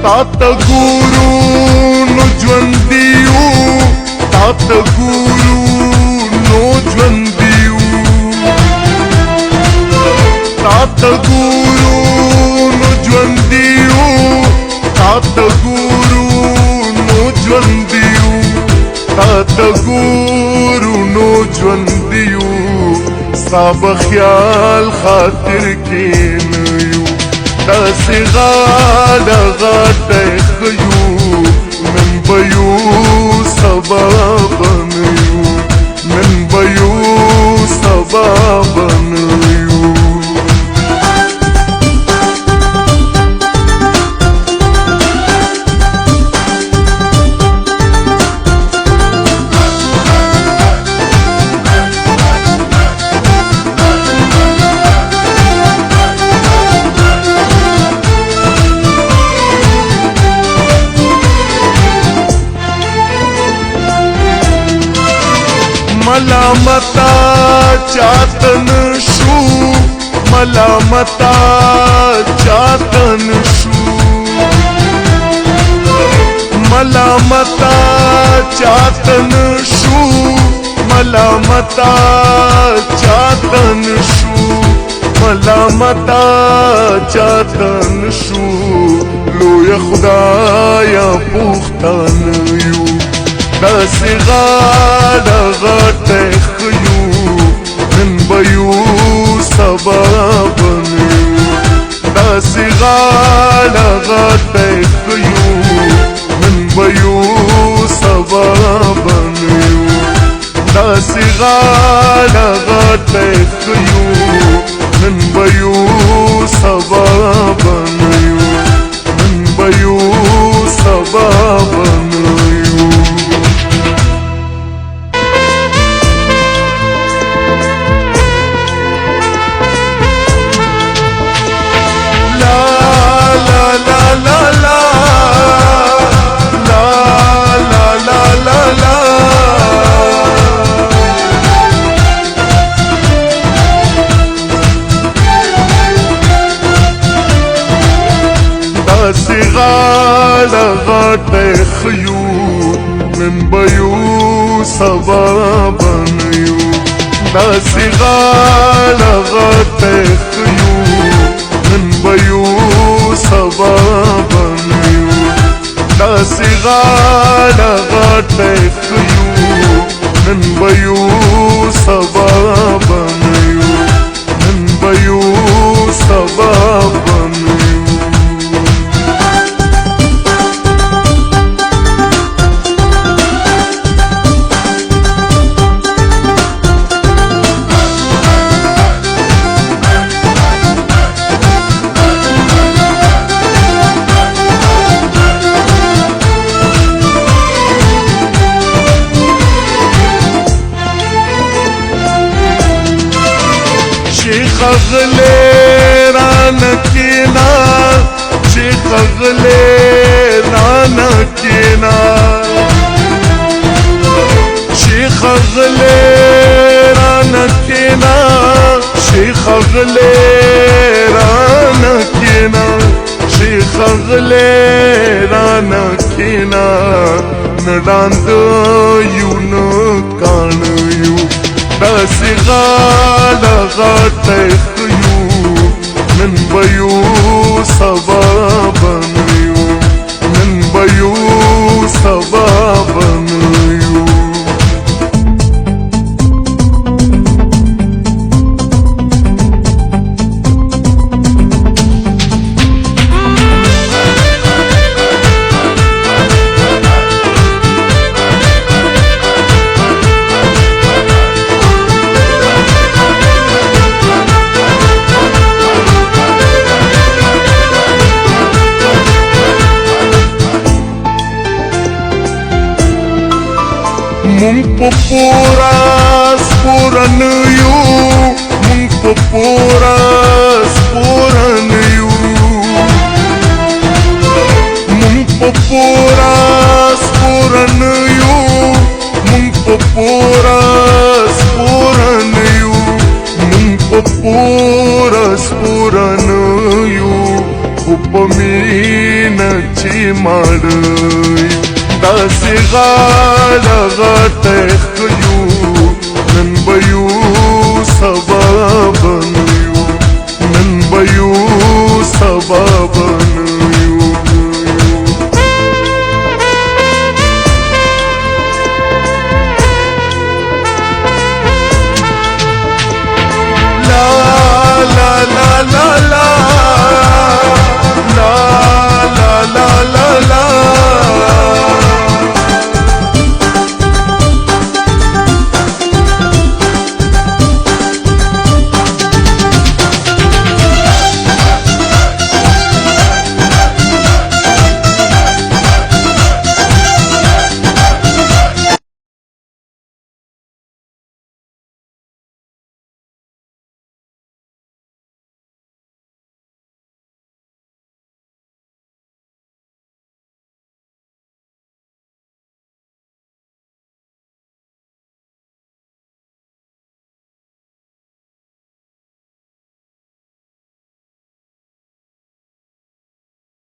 تاته ګورو نو ژوندي یو تاته ګورو نو ژوندي یو تاته ګورو نو ژوندي یو تاته ګورو نو ژوندي یو تاته ګورو نو ژوندي یو ستا به خیال خاطر کې نه یو داسې غاړه غاټه ښه یو نن به یو سبا به نه یو نن به یو سبا به نه یو ملامتا چاته نشو ملامتا چاته نشو ملامتا چاته نشو ملامتا چاته نشو ملامتا چاته نشو لوی خدایا پوښتنه یو داسې غاړه غاټه ښه یو نن به یو سبا به نه یو داسې غاړه غاټه ښه یو نن به یو سبا به نه یو داسې غاړه غاټه ښه یو نن به یو سبا به نه یو نن به یو سبا به نه یو داسې غاړه غاټه ښه یو نن به یو سبا به نه یو داسې غاړه غاټه ښه یو نن به یو سبا به نه یو داسې غاړه غاټه ښه یو نن به یو سبا به نه یو نن به یو سبا به نه یو شیخ غلی رانه کینا شیخ غلی رانه کینا شیخ غلی رانه کینا شیخ غلی رانه کینا شیخ غلی رانه کینا نډاند یو نه کان یو داسې غاړه غاټه ښه یو نن به یو سبا به نه یو نن به یو سبا به نه یو مونږ په پورا سپورن یو مونږ په پورا سپورن یو مونږ په پورا سپورن یو مونږ په پورا سپورن یو مونږ په پورا سپورن یو خو په مینه چې ماړی داسې غاړه غاټه ښکلیو نن به یو سبا به نه یو نن به یو سبا